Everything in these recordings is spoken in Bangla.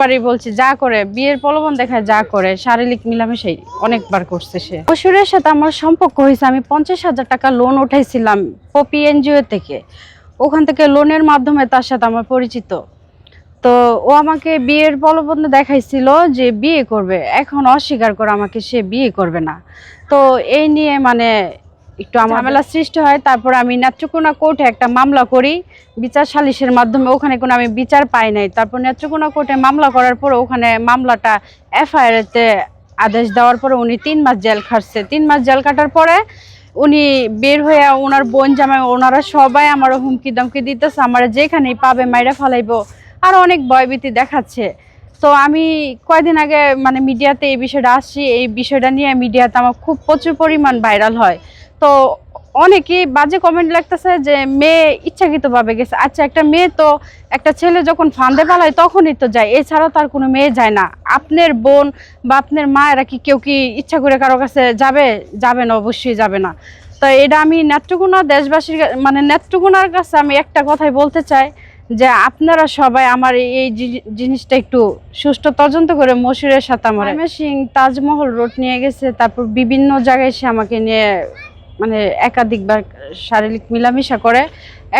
বারই বলছি যা করে বিয়ের প্রলোভন দেখায়, যা করে শারীরিক মিলামেশাই অনেকবার করছে সে। শ্বশুরের সাথে আমার সম্পর্ক হয়েছে, আমি 50,000 টাকা লোন উঠাইছিলাম পপি এনজিও থেকে। ওখান থেকে লোনের মাধ্যমে তার সাথে আমার পরিচিত। তো ও আমাকে বিয়ের প্রলোভন দেখাইছিল যে বিয়ে করবে, এখন অস্বীকার করে আমাকে সে বিয়ে করবে না। তো এই নিয়ে মানে একটু ঝামেলা সৃষ্টি হয়। তারপর আমি নেত্রকোনা কোর্টে একটা মামলা করি বিচার সালিশের মাধ্যমে, ওখানে কোনো আমি বিচার পাই নাই। তারপর নেত্রকোনা কোর্টে মামলা করার পর ওখানে মামলাটা এফআইআর-তে আদেশ দেওয়ার পরে উনি 3 মাস জেল খাটছে। 3 মাস জেল কাটার পরে উনি বের হয়ে ওনার বোন জামাই ওনারা সবাই আমার হুমকি দমকি দিতেছে, আমার যেখানেই পাবে মাইরা ফালাইবো, আর অনেক ভয়ভীতি দেখাচ্ছে। তো আমি কয়দিন আগে মানে মিডিয়াতে এই বিষয়টা আসছি, এই বিষয়টা নিয়ে মিডিয়াতে আমার খুব প্রচুর পরিমাণ ভাইরাল হয়। তো অনেকেই বাজে কমেন্ট লাগতেছে যে মেয়ে ইচ্ছাকৃতভাবে গেছে। আচ্ছা, একটা মেয়ে তো একটা ছেলে যখন ফান্দে পালায় তখনই তো যায়, এছাড়া তার কোনো মেয়ে যায় না। আপনার বোন বা আপনার মা এরা কি কেউ কি ইচ্ছা করে কারো কাছে যাবে? যাবে না, অবশ্যই যাবে না। তো এটা আমি নেত্রকোনা দেশবাসীর মানে নেত্রকোনার কাছে আমি একটা কথাই বলতে চাই যে আপনারা সবাই আমার এই জিনিসটা একটু সুষ্ঠু তদন্ত করে মশিউরের সাথে আমার সিং তাজমহল রোড নিয়ে গেছে। তারপর বিভিন্ন জায়গায় সে আমাকে নিয়ে মানে একাধিকবার শারীরিক মিলামেশা করে।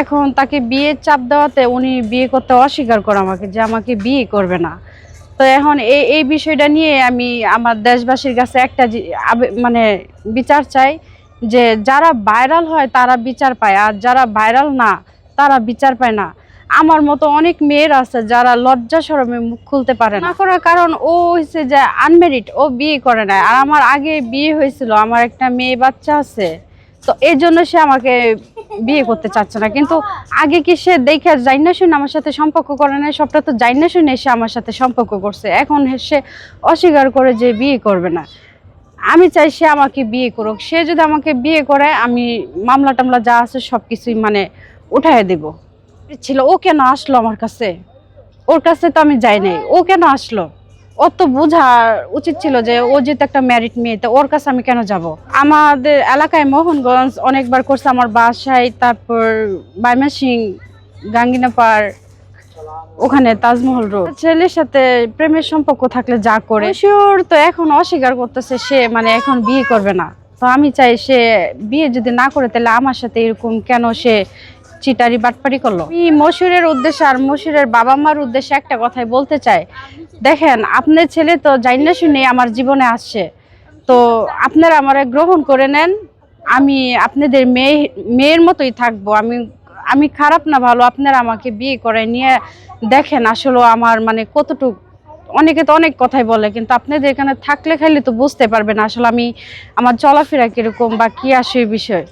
এখন তাকে বিয়ের চাপ দেওয়াতে উনি বিয়ে করতে অস্বীকার করে আমাকে, যে আমাকে বিয়ে করবে না। তো এখন এই বিষয়টা নিয়ে আমি আমার দেশবাসীর কাছে একটা মানে বিচার চাই যে যারা ভাইরাল হয় তারা বিচার পায়, আর যারা ভাইরাল না তারা বিচার পায় না। আমার মতো অনেক মেয়ের আছে যারা লজ্জা শরমে মুখ খুলতে পারে না করার কারণ ও হচ্ছে যে আনমেরিড, ও বিয়ে করে না। আর আমার আগে বিয়ে হয়েছিল, আমার একটা মেয়ে বাচ্চা আছে। তো এই জন্য সে আমাকে বিয়ে করতে চাচ্ছে না। কিন্তু আগে কি সে দেখে জাইনা শুনে আমার সাথে সম্পর্ক করে না? সবটা তো জাইনা শুনে সে আমার সাথে সম্পর্ক করছে। এখন সে অস্বীকার করে যে বিয়ে করবে না। আমি চাই সে আমাকে বিয়ে করুক। সে যদি আমাকে বিয়ে করে আমি মামলা টামলা যা আছে সবকিছুই মানে উঠায় দেব। ছিল ও কেন আসলো আমার কাছে? ওর কাছে তো আমি যাই নাই, ও কেন আসলো? ওর তো বোঝা উচিত ছিল যে ও যেহেতু একটা ম্যারিড মেয়ে, তো ওর কাছে আমি কেন যাব? আমাদের এলাকায় মোহনগঞ্জ অনেকবার করছে, আমার বাসায়, তারপর বাইমাসিং, গাঙ্গিনাপাড়, ওখানে তাজমহল রোড। ছেলের সাথে প্রেমের সম্পর্ক থাকলে যা করে শিওর, তো এখন অস্বীকার করতেছে সে মানে এখন বিয়ে করবে না। তো আমি চাই সে বিয়ে যদি না করে তাহলে আমার সাথে এরকম কেন সে চিটারি বাটপারি করলো। আমি মশিউরের উদ্দেশ্যে আর মশিউরের বাবা মার উদ্দেশ্যে একটা কথাই বলতে চাই, দেখেন আপনার ছেলে তো জাইনা শুনে আমার জীবনে আসছে, তো আপনারা আমারে গ্রহণ করে নেন। আমি আপনাদের মেয়ের মতোই থাকবো। আমি খারাপ না ভালো, আপনারা আমাকে বিয়ে করে নিয়ে দেখেন আসলে আমার মানে কতটুকু। অনেকে তো অনেক কথাই বলে, কিন্তু আপনাদের এখানে থাকলে খাইলে তো বুঝতে পারবেন আসলে আমি আমার চলাফেরা কিরকম বা কি আসে এই বিষয়।